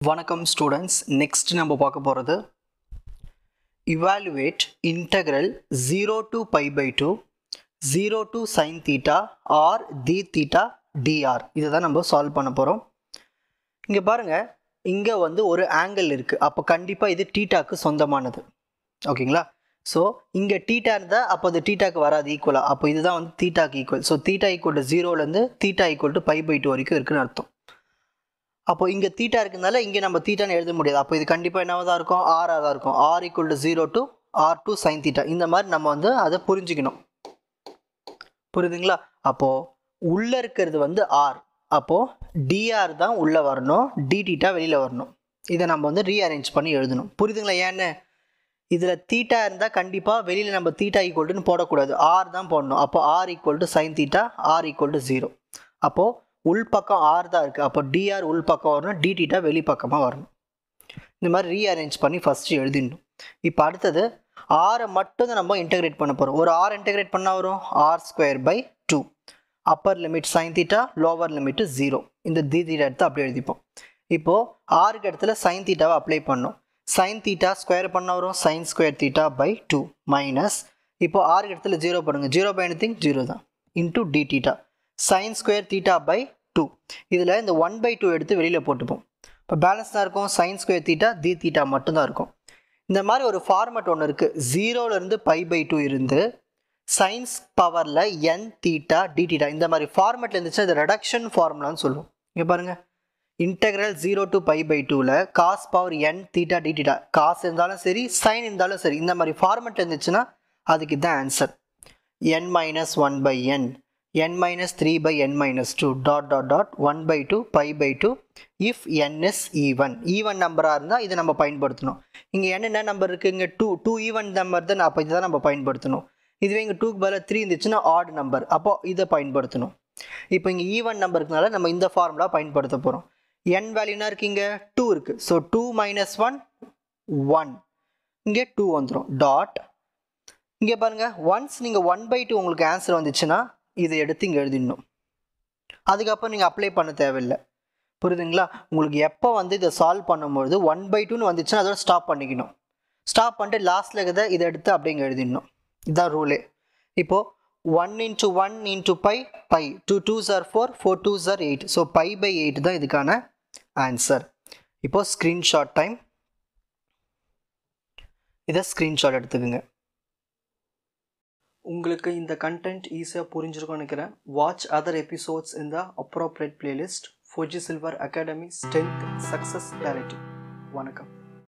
வணக்கம் students. Next நம்ம பார்க்க போகிறது evaluate integral 0 to pi by 2 0 to sin theta or d theta dr. இதை தான் நம்ம சால்வ் பண்ண போகிறோம். இங்கே பாருங்கள், இங்கே வந்து ஒரு ஆங்கிள் இருக்குது. அப்போ கண்டிப்பாக இது தீட்டாக்கு சொந்தமானது. ஓகேங்களா? ஸோ இங்கே தீட்டா இருந்தால் அப்போ அது தீட்டாக்கு வராது ஈக்குவலாக. அப்போ இதுதான் வந்து தீட்டாக்கு equal. So theta equal to 0லேருந்து theta equal to pi pi 2 வரைக்கும் இருக்குன்னு அர்த்தம். அப்போ இங்கே தீட்டா இருக்கிறதுனால இங்கே நம்ம தீட்டான்னு எழுத முடியாது. அப்போ இது கண்டிப்பாக என்னவாக தான் இருக்கும்? ஆராக தான் இருக்கும். R equal to 0 to r2 sin theta. இந்த மாதிரி நம்ம வந்து அதை புரிஞ்சுக்கணும். புரியுதுங்களா? அப்போது உள்ளே இருக்கிறது வந்து ஆர். அப்போது dr தான் உள்ளே வரணும், d theta வெளியில் வரணும். இதை நம்ம வந்து ரீஅரேஞ்ச் பண்ணி எழுதணும். புரியுதுங்களா? ஏன்னு இதில் தீட்டா இருந்தால் கண்டிப்பாக வெளியில் நம்ம தீட்டா ஈக்குவல்ட்டுன்னு போடக்கூடாது, ஆர் தான் போடணும். அப்போ R equal to sine theta, R equal to 0. அப்போது உள் பக்கம் ஆர் தான் இருக்குது. அப்போ டிஆர் உள் பக்கம் வரணும், டி தீட்டா வெளி பக்கமாக வரணும். இந்த மாதிரி ரீஅரேஞ்ச் பண்ணி ஃபஸ்ட்டு எழுதிடணும். இப்போ அடுத்தது ஆரை மட்டும் தான் நம்ம இன்டெகிரேட் பண்ண போகிறோம். ஒரு ஆர் இன்டெகிரேட் பண்ணால் வரும் R square by 2. Upper limit sine theta, lower limit 0. இந்த டி தீட்டா எடுத்து அப்படியே எழுதிப்போம். இப்போது ஆருக்கு இடத்துல சைன் தீட்டாவை அப்ளை பண்ணோம். சைன் தீட்டா ஸ்கொயர் பண்ணால் வரும் sine square theta by 2 minus, இப்போது ஆருக்கு இடத்துல 0 பண்ணுங்கள். 0 பை எனிதிங் 0 தான், into d theta sine square theta by 2. இதில் இந்த 1/2 எடுத்து வெளியில் போட்டுப்போம். இப்போ பேலன்ஸ் தான் இருக்கும், sine square theta d theta மட்டும்தான் இருக்கும். இந்த மாதிரி ஒரு ஃபார்மெட் ஒன்று இருக்குது. 0லேருந்து பை பை 2 இருந்து சைன்ஸ் பவரில் என் தீட்டா டி தீட்டா இந்த மாதிரி ஃபார்மெட்டில் இருந்துச்சுன்னா இது ரெடக்ஷன் ஃபார்முலான்னு சொல்லுவோம். இங்கே பாருங்கள், இன்டெக்ரல் 0 to பை பை 2ல் cos power n theta d theta, cos இருந்தாலும் சரி சைன் இருந்தாலும் சரி, இந்த மாதிரி ஃபார்மெட்டில் இருந்துச்சுன்னா அதுக்கு இதுதான் answer. n minus 1 by n, n minus 3 by n minus 2 dot dot dot 1 by 2 pi by 2 if n is even. Even நம்பராக இருந்தால் இதை நம்ம பயன்படுத்தணும். இங்கே என்ன நம்பர் இருக்குது? இங்கே 2 ஈவன் நம்பர் தான். அப்போ இதை தான் நம்ம பயன்படுத்தணும். இதுவே இங்கே 2க்கு பதிலாக 3 இருந்துச்சுன்னா ஆட் நம்பர், அப்போது இதை பயன்படுத்தணும். இப்போ இங்கே ஈவன் நம்பருக்குனால நம்ம இந்த ஃபார்முலா பயன்படுத்த போகிறோம். n வேல்யூனா இருக்குது, இங்கே 2 இருக்குது. ஸோ 2 minus 1 1, இங்கே 2 வந்துடும் டாட். இங்கே பாருங்கள், ஒன்ஸ் நீங்கள் 1/2 உங்களுக்கு ஆன்சர் வந்துச்சுன்னா இதை எடுத்து இங்கே எழுதிடணும். அதுக்கப்புறம் நீங்கள் அப்ளை பண்ண தேவையில்லை. புரியுதுங்களா? உங்களுக்கு எப்போ வந்து இதை சால்வ் பண்ணும்பொழுது 1/2ன்னு வந்துச்சுன்னா அதோட ஸ்டாப் பண்ணிக்கணும். ஸ்டாப் பண்ணிட்டு லாஸ்ட்டில் இருக்கிறத இதை எடுத்து அப்படிங்க எழுதிடணும். இதுதான் ரூலே. இப்போது 1 into 1 into pi, pi 2 2s are 4, 4 2s are 8. So pi by 8 தான் இதுக்கான ஆன்சர். இப்போது ஸ்க்ரீன்ஷாட் டைம். இதை ஸ்க்ரீன்ஷாட் எடுத்துக்கோங்க. உங்களுக்கு இந்த கண்டென்ட் ஈஸியாக புரிஞ்சிருக்கும்னு நினைக்கிறேன். வாட்ச் அதர் எபிசோட்ஸ் இன் த appropriate playlist. Four G silver academy strength success clarity. வணக்கம்.